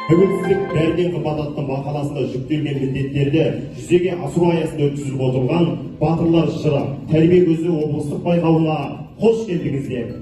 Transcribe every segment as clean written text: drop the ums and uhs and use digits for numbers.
Тәуелсіздік бәрінен қымбат атты мақаласында жүктелген міндеттерді жүзеге асыру аясында өткізіліп отырған батырлар жыры тәрбие көзі облыстық байқауына қош келдіңіздер.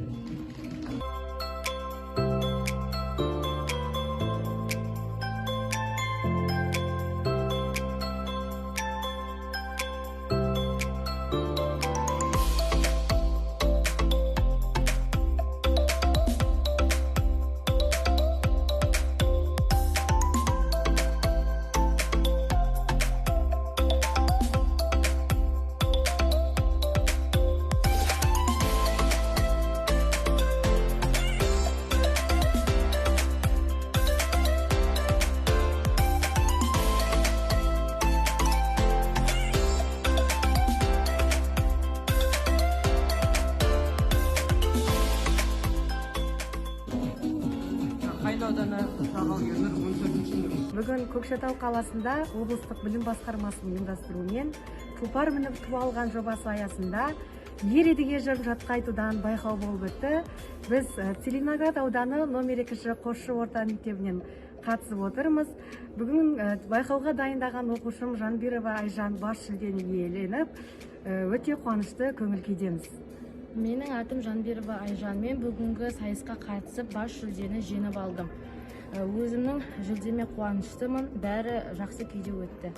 Бүгін Көкшетау қаласында облыстық білім басқармасының ұйымдастыруымен тұлпар мініп ту алған жобасы аясында ер едіге жырын жатқа айтудан байқау болып өтті. Біз Целиноград ауданы номер 2 Қосшы орта мектебінен қатысып отырмыз. Бүгін байқауға дайындаған оқушым Жанбирова Айжан бас жүлдені иеленіп, өте қуанышты көңіл күйдеміз. Менің атым Жанбирова Айжан. Мен бүгінгі сайысқа қатысып бас жүлдені жеңіп алдым. Өзімнің жүлдеме қуаныштымын, бәрі жақсы күйде өтті.